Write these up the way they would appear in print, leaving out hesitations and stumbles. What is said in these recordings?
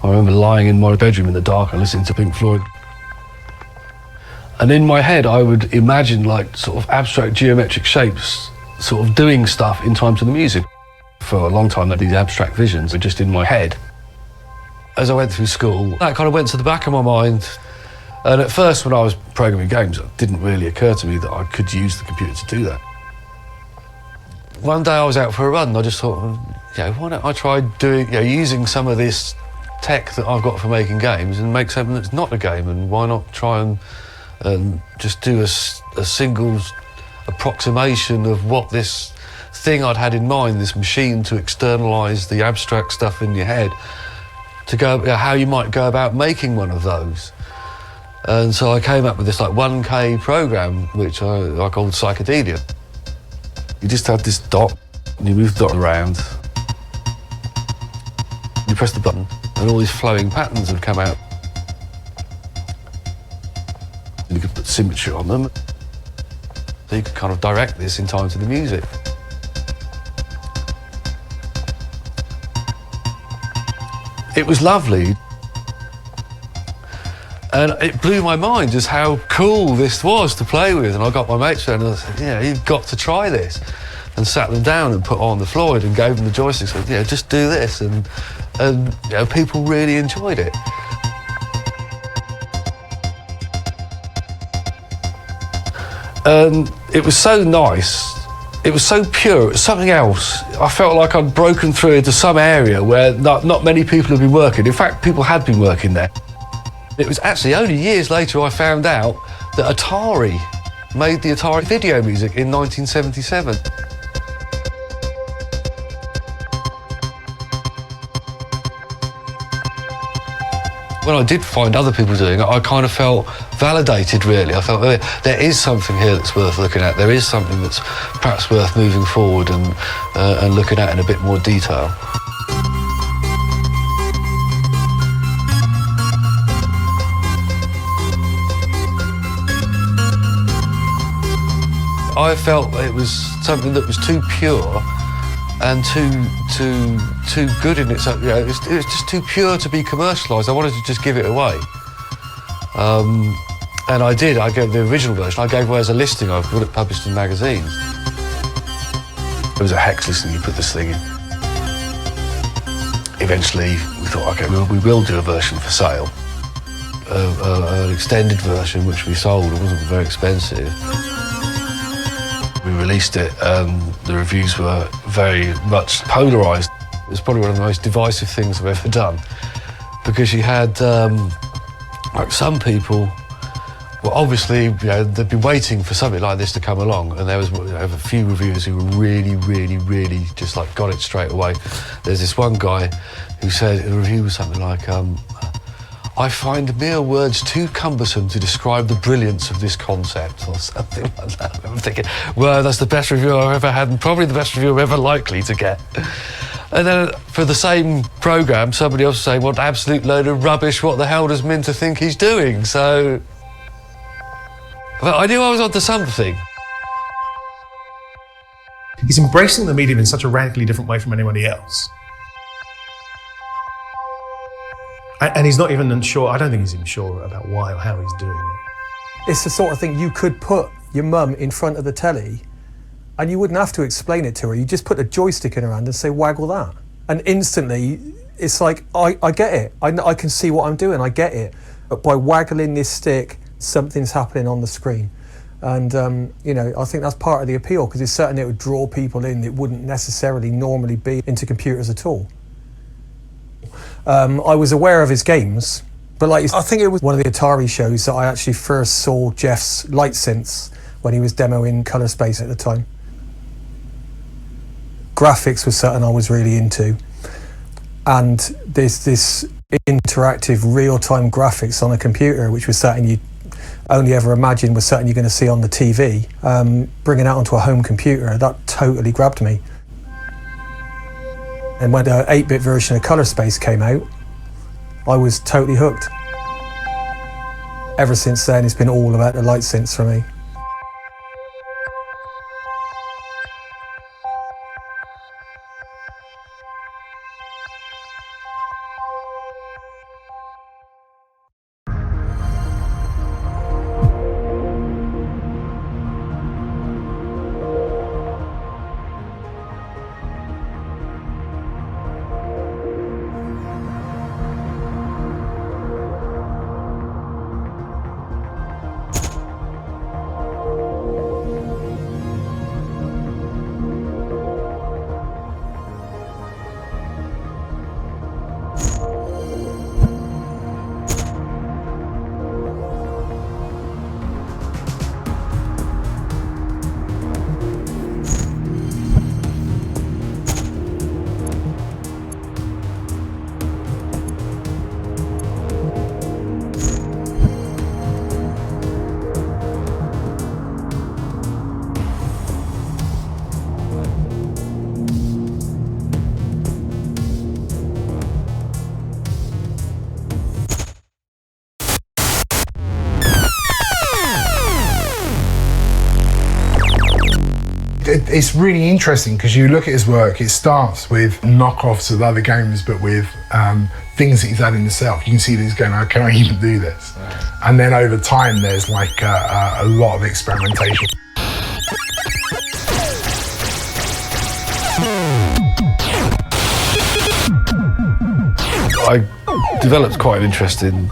I remember lying in my bedroom in the dark and listening to Pink Floyd. And in my head, I would imagine like sort of abstract geometric shapes, sort of doing stuff in time to the music. For a long time, these abstract visions were just in my head. As I went through school, that kind of went to the back of my mind. And at first, when I was programming games, it didn't really occur to me that I could use the computer to do that. One day I was out for a run and I just thought, why don't I try doing, using some of this tech that I've got for making games and make something that's not a game, and why not try and just do a single approximation of what this thing I'd had in mind, this machine to externalise the abstract stuff in your head, to go, how you might go about making one of those. And so I came up with this like 1K program, which I called Psychedelia. You just had this dot, and you move the dot around. You press the button, and all these flowing patterns would come out. And you could put symmetry on them, so you could kind of direct this in time to the music. It was lovely. And it blew my mind just how cool this was to play with. And I got my mates around and I said, you've got to try this. And sat them down and put on the Floyd and gave them the joystick. Said, just do this. And people really enjoyed it. And it was so nice. It was so pure. It was something else. I felt like I'd broken through into some area where not many people had been working. In fact, people had been working there. It was actually only years later I found out that Atari made the Atari video music in 1977. When I did find other people doing it, I kind of felt validated, really. I felt there is something here that's worth looking at. There is something that's perhaps worth moving forward and looking at in a bit more detail. I felt it was something that was too pure and too good in itself. It was just too pure to be commercialised. I wanted to just give it away. And I did. I gave the original version. I gave away as a listing. I got it published in magazines. There was a hex listing. You put this thing in. Eventually, we thought, OK, we will do a version for sale. An extended version, which we sold. It wasn't very expensive. We released it, the reviews were very much polarised. It was probably one of the most divisive things I've ever done, because you had, like some people, well, obviously, they'd been waiting for something like this to come along, and there was a few reviewers who were really just like got it straight away. There's this one guy who said, the review was something like, I find mere words too cumbersome to describe the brilliance of this concept, or something like that. I'm thinking, well, that's the best review I've ever had, and probably the best review I'm ever likely to get. And then for the same programme, somebody else was saying, what absolute load of rubbish, what the hell does Minter think he's doing? So, but I knew I was onto something. He's embracing the medium in such a radically different way from anybody else. And he's not even unsure, I don't think he's even sure about why or how he's doing it. It's the sort of thing you could put your mum in front of the telly and you wouldn't have to explain it to her. You just put a joystick in her hand and say, waggle that. And instantly, it's like, I get it. I can see what I'm doing, I get it. But by waggling this stick, something's happening on the screen. And, I think that's part of the appeal, because it's certain it would draw people in that wouldn't necessarily normally be into computers at all. I was aware of his games, but I think it was one of the Atari shows that I actually first saw Jeff's light synths when he was demoing Colour Space at the time. Graphics was something I was really into, and this interactive real-time graphics on a computer, which was something you only ever imagined was something you're going to see on the TV, bringing that onto a home computer, that totally grabbed me. And when the 8-bit version of Colour Space came out, I was totally hooked. Ever since then, it's been all about the light synths for me. It's really interesting because you look at his work, it starts with knockoffs of other games, but with things that he's had in himself. You can see that he's going, oh, can I even do this? And then over time, there's like a lot of experimentation. I developed quite an interest in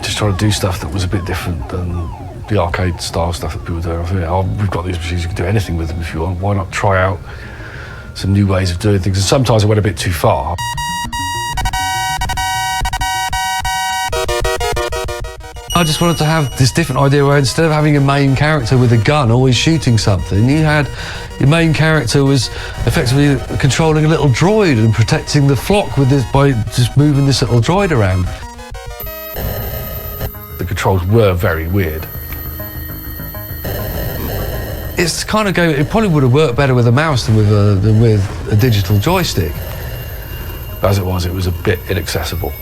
just trying to do stuff that was a bit different than the arcade style stuff that people do. I think, oh, we've got these machines, you can do anything with them if you want. Why not try out some new ways of doing things? And sometimes I went a bit too far. I just wanted to have this different idea where instead of having a main character with a gun always shooting something, you had your main character was effectively controlling a little droid and protecting the flock with this by just moving this little droid around. The controls were very weird. It's the kind of game, it probably would have worked better with a mouse than with a digital joystick. As it was a bit inaccessible.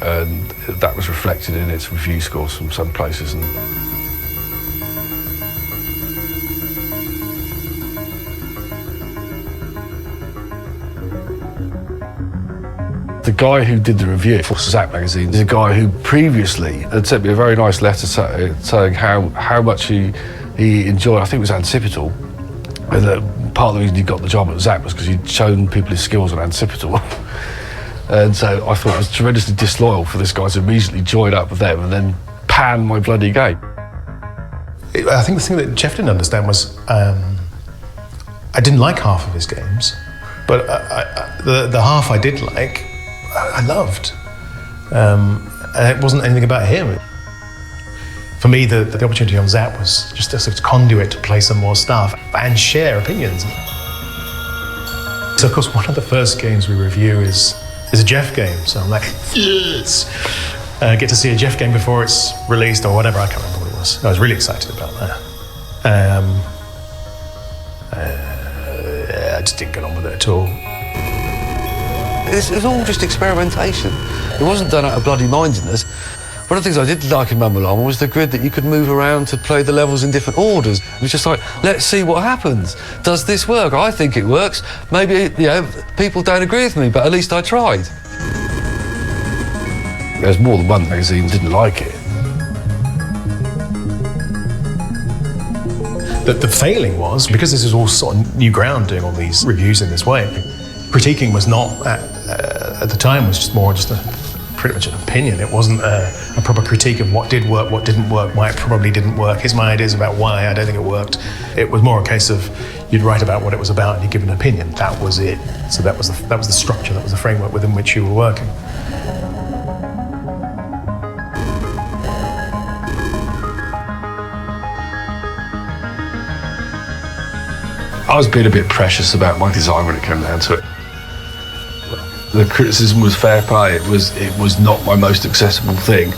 And that was reflected in its review scores from some places. And the guy who did the review for Zap magazine is a guy who previously had sent me a very nice letter saying how much he enjoyed, I think it was Anticipital, and that part of the reason he got the job at Zap was because he'd shown people his skills on Anticipital. And so I thought it was tremendously disloyal for this guy to immediately join up with them and then pan my bloody game. I think the thing that Jeff didn't understand was I didn't like half of his games, but the half I did like, I loved. And it wasn't anything about him. For me, the opportunity on Zap was just a sort of conduit to play some more stuff and share opinions. So of course, one of the first games we review is a Jeff game. So I'm like, yes! Get to see a Jeff game before it's released or whatever, I can't remember what it was. I was really excited about that. I just didn't get on with it at all. It was all just experimentation. It wasn't done out of bloody mindedness. One of the things I did like in Mumble On was the grid that you could move around to play the levels in different orders. It was just like, let's see what happens. Does this work? I think it works. Maybe, people don't agree with me, but at least I tried. There's more than one magazine that didn't like it. The failing was, because this is all sort of new ground doing all these reviews in this way, critiquing was not, at the time, was just pretty much an opinion. It wasn't a proper critique of what did work, what didn't work, why it probably didn't work. Here's my ideas about why I don't think it worked. It was more a case of you'd write about what it was about and you'd give an opinion. That was it. So that was the structure, that was the framework within which you were working. I was being a bit precious about my design when it came down to it. The criticism was fair play. It was not my most accessible thing.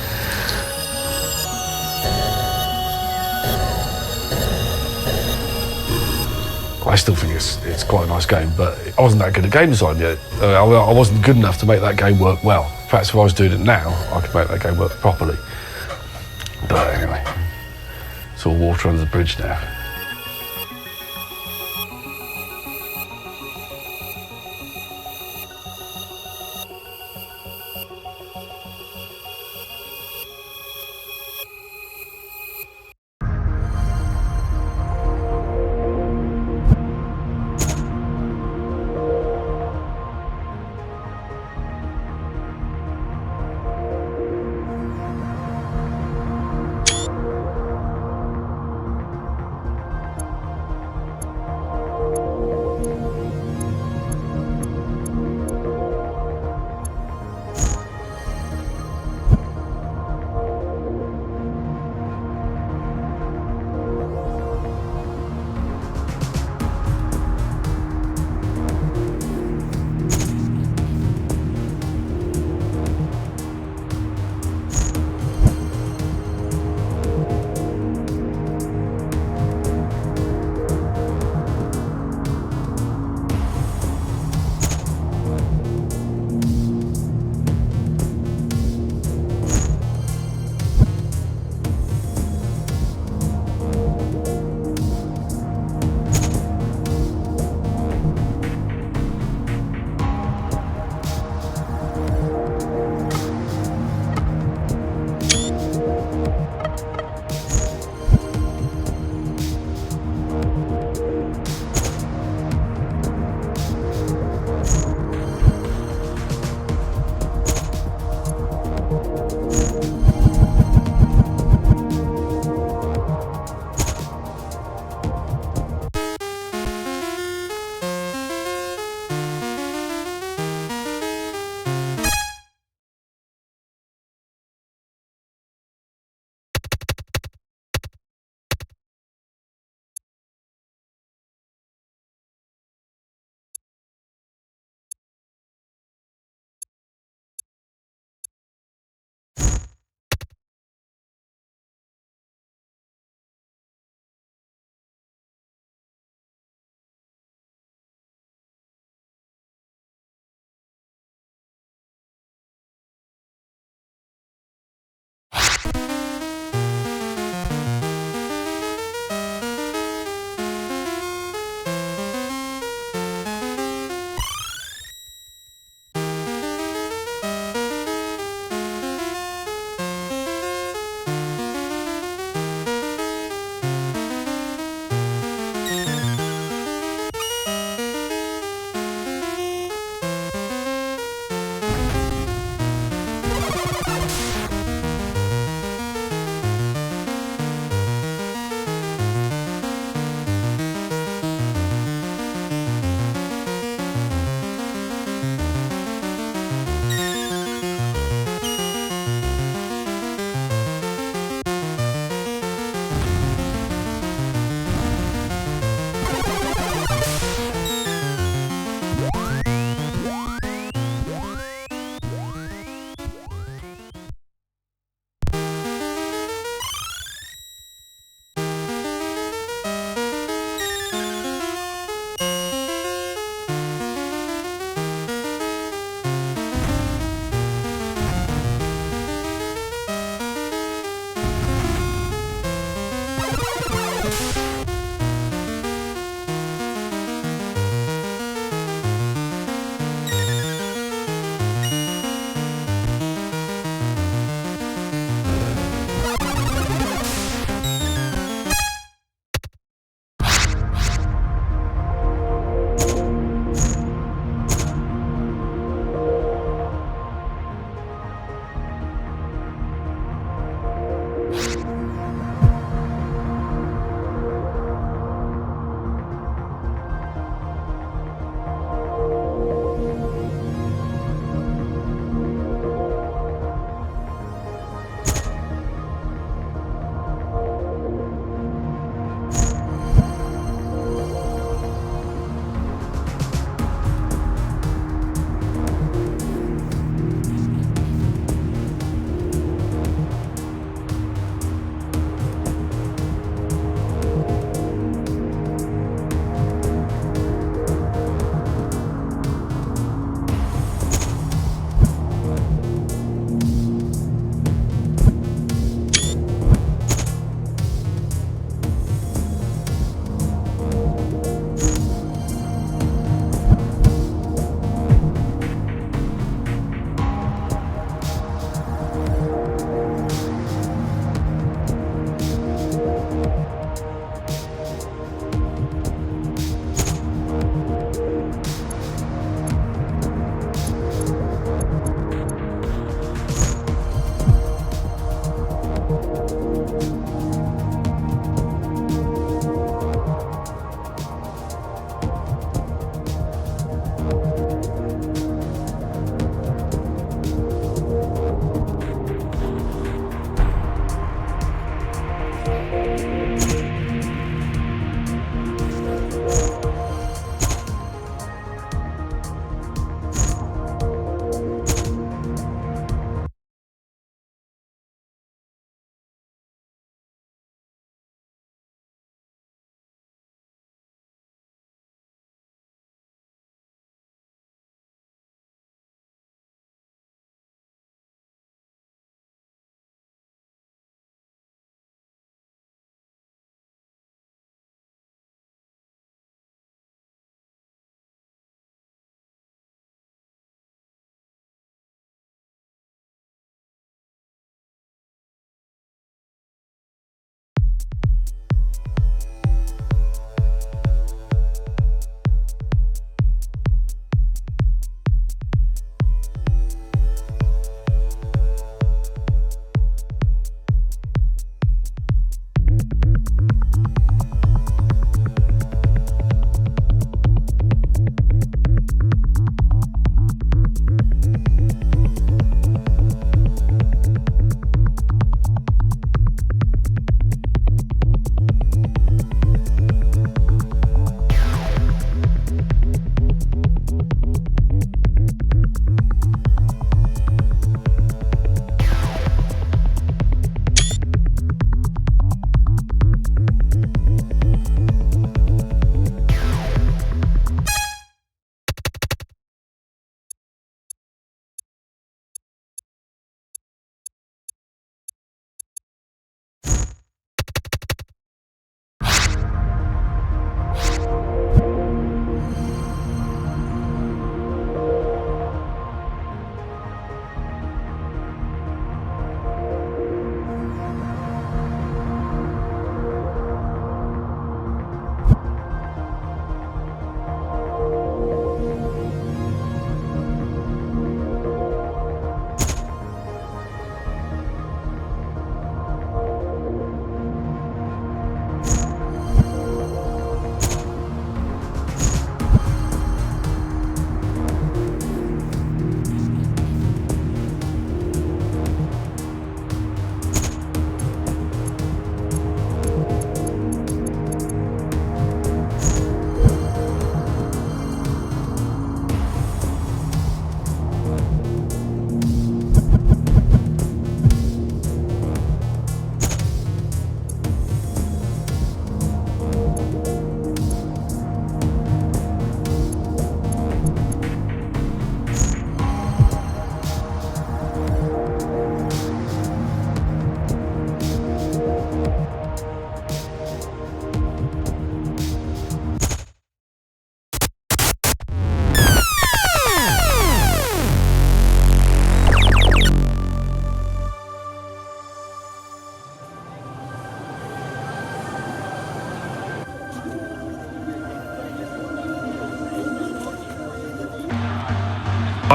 I still think it's quite a nice game, but I wasn't that good at game design yet. I wasn't good enough to make that game work well. Perhaps if I was doing it now, I could make that game work properly. But anyway, it's all water under the bridge now.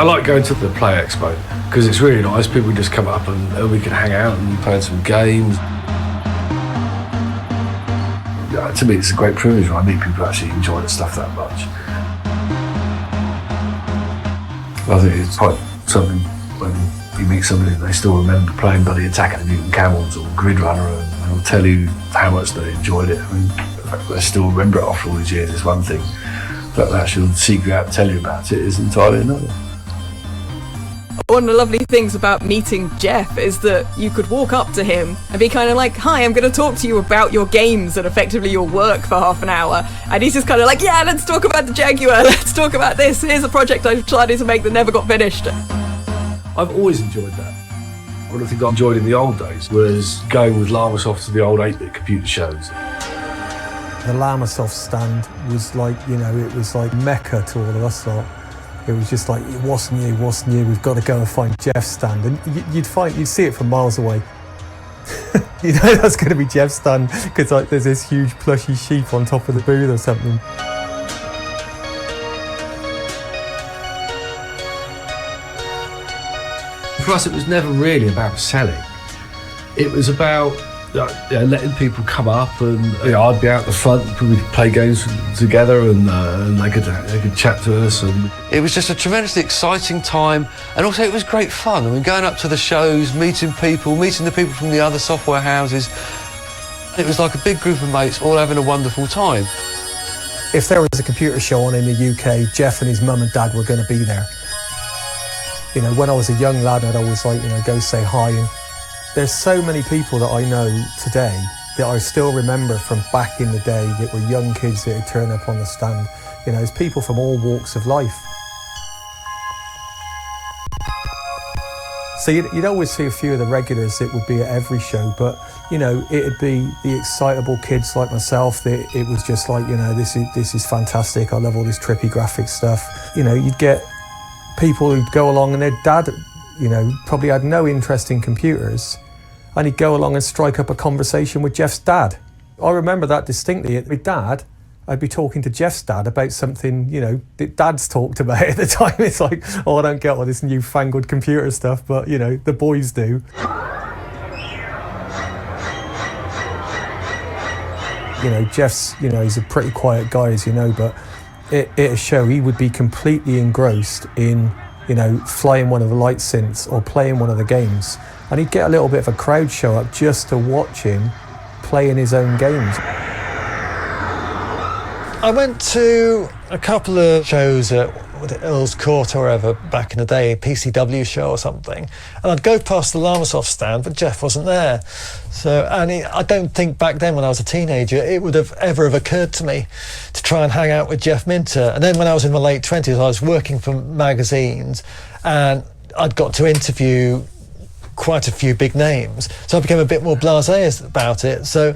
like going to the Play Expo because it's really nice. People just come up and we can hang out and play some games. To me, it's a great privilege when I meet people who actually enjoy the stuff that much. I think it's quite something when you meet somebody and they still remember playing Bloody Attack of the Mutant Camels or Grid Runner, and they'll tell you how much they enjoyed it. I mean, the fact that they still remember it after all these years is one thing, but they actually seek you out and tell you about it is entirely another. One of the lovely things about meeting Jeff is that you could walk up to him and be kind of like, hi, I'm going to talk to you about your games and effectively your work for half an hour. And he's just kind of like, yeah, let's talk about the Jaguar, let's talk about this. Here's a project I've tried to make that never got finished. I've always enjoyed that. One of the things I enjoyed in the old days was going with Llamasoft to the old 8-bit computer shows. The Llamasoft stand was like, you know, it was like Mecca to all of us lot. It was just like, what's new, we've got to go and find Jeff's stand. And you'd see it from miles away. You know that's going to be Jeff's stand because like there's this huge plushy sheep on top of the booth or something. For us, it was never really about selling. It was about letting people come up, and I'd be out the front, we'd play games together, and they could chat to us. And it was just a tremendously exciting time, and also it was great fun. I mean, going up to the shows, meeting the people from the other software houses. It was like a big group of mates all having a wonderful time. If there was a computer show on in the UK, Jeff and his mum and dad were going to be there. You know, when I was a young lad, I'd always like, you know, go say hi. And there's so many people that I know today that I still remember from back in the day that were young kids that would turn up on the stand. You know, there's people from all walks of life. So you'd always see a few of the regulars that would be at every show, but, you know, it'd be the excitable kids like myself that it was just like, you know, this is fantastic. I love all this trippy graphic stuff. You know, you'd get people who'd go along and their dad, you know, probably had no interest in computers, and he'd go along and strike up a conversation with Jeff's dad. I remember that distinctly. With Dad, I'd be talking to Jeff's dad about something, you know, that Dad's talked about at the time. It's like, oh, I don't get all this newfangled computer stuff, but, you know, the boys do. You know, Jeff's, you know, he's a pretty quiet guy, as you know, but at a show, he would be completely engrossed in, you know, flying one of the light synths or playing one of the games. And he'd get a little bit of a crowd show up just to watch him playing his own games. I went to a couple of shows at Earl's Court or wherever back in the day, a PCW show or something, and I'd go past the Llamasoft stand, but Jeff wasn't there. So, I don't think back then when I was a teenager it would have ever have occurred to me to try and hang out with Jeff Minter. And then when I was in my late 20s, I was working for magazines, and I'd got to interview quite a few big names, so I became a bit more blasé about it. So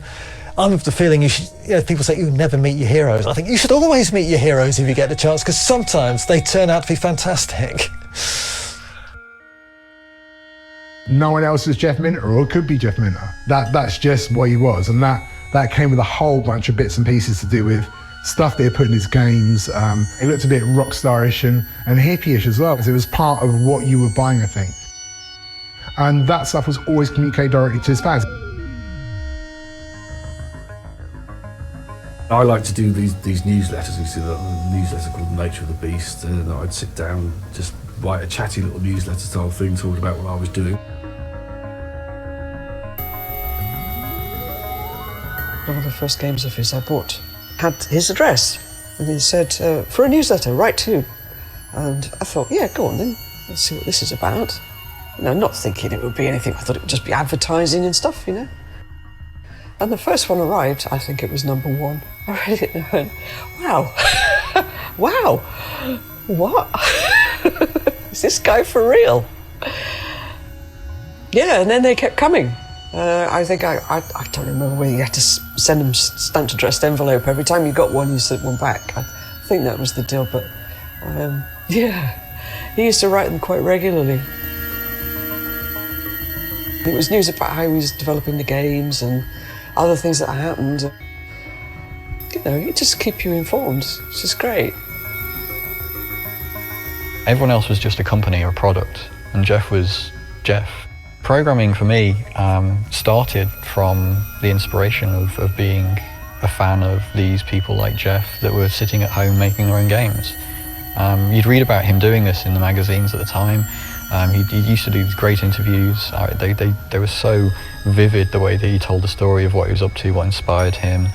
I'm of the feeling you should, you know, people say you never meet your heroes. I think you should always meet your heroes if you get the chance, because sometimes they turn out to be fantastic. No one else is Jeff Minter, or could be Jeff Minter. That's just what he was, and that came with a whole bunch of bits and pieces to do with stuff they had put in his games. It looked a bit rock starish and hippie-ish as well, because it was part of what you were buying, I think. And that stuff was always communicated directly to his fans. I like to do these newsletters. You see the newsletter called Nature of the Beast, and I'd sit down, just write a chatty little newsletter style thing, talking about what I was doing. One of the first games of his I bought had his address, and he said, for a newsletter, write to. And I thought, yeah, go on then, let's see what this is about. You know, not thinking it would be anything, I thought it would just be advertising and stuff, you know. And the first one arrived, I think it was number 1. I read it and I went, wow, wow, what? Is this guy for real? Yeah, and then they kept coming. I think I don't remember whether you had to send them stamped addressed envelope. Every time you got one, you sent one back. I think that was the deal, but yeah, he used to write them quite regularly. It was news about how he was developing the games and other things that happened. You know, it just keep you informed, which is great. Everyone else was just a company or a product, and Jeff was Jeff. Programming for me started from the inspiration of being a fan of these people like Jeff that were sitting at home making their own games. You'd read about him doing this in the magazines at the time. He used to do these great interviews. They were so vivid, the way that he told the story of what he was up to, what inspired him.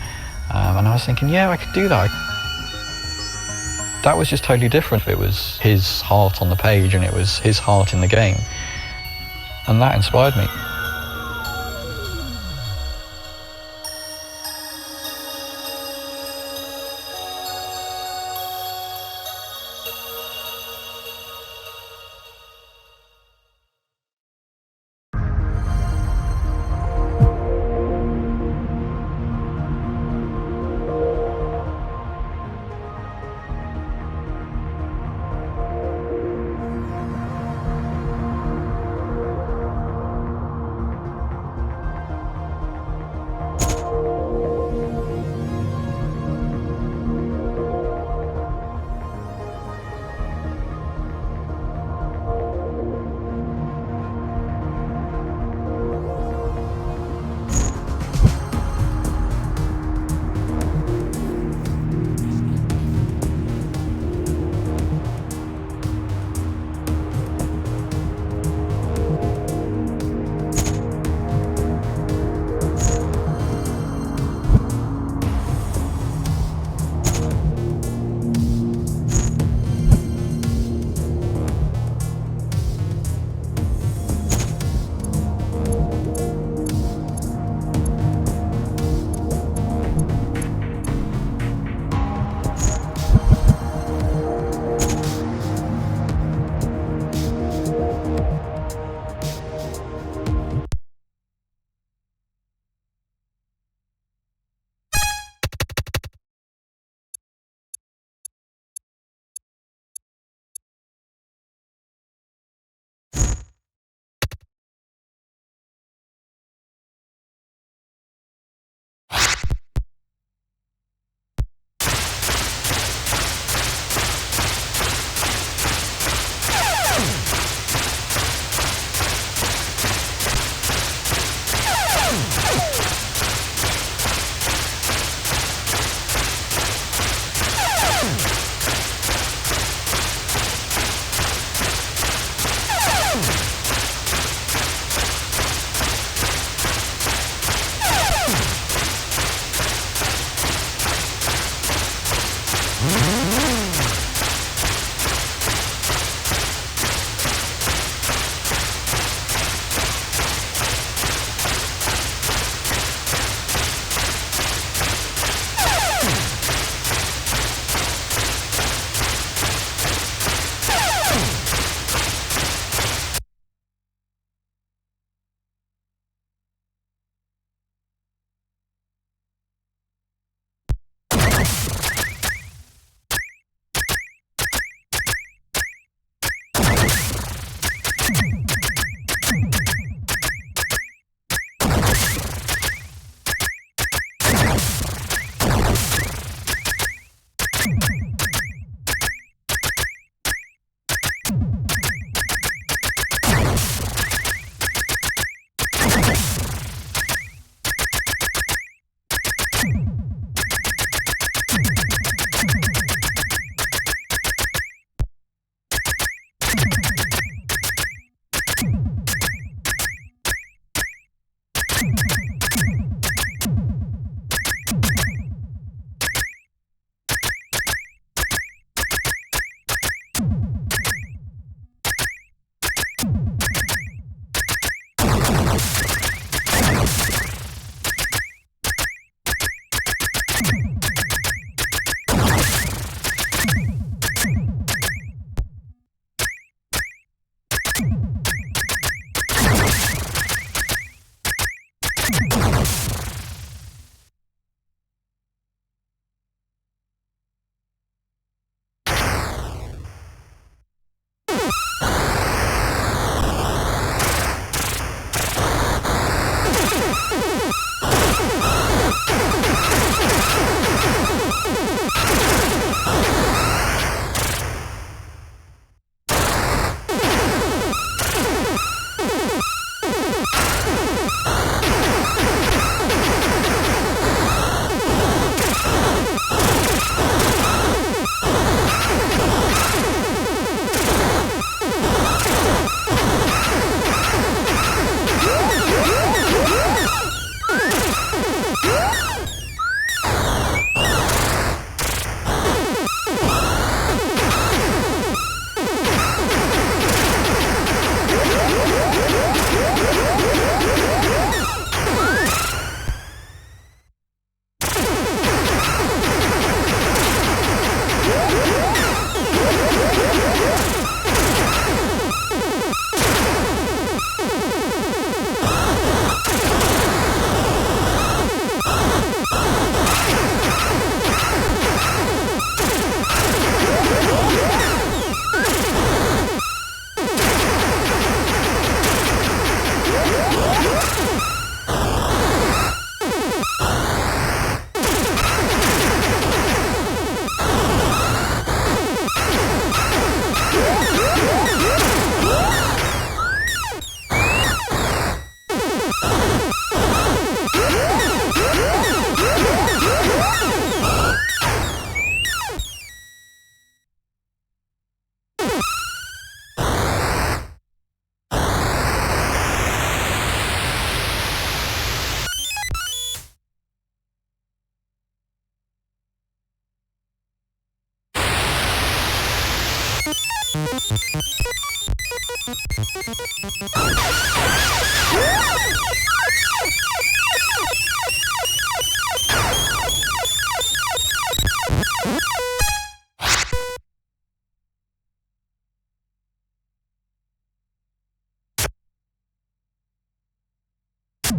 And I was thinking, yeah, I could do that. That was just totally different. It was his heart on the page and it was his heart in the game. And that inspired me.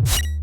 Bye.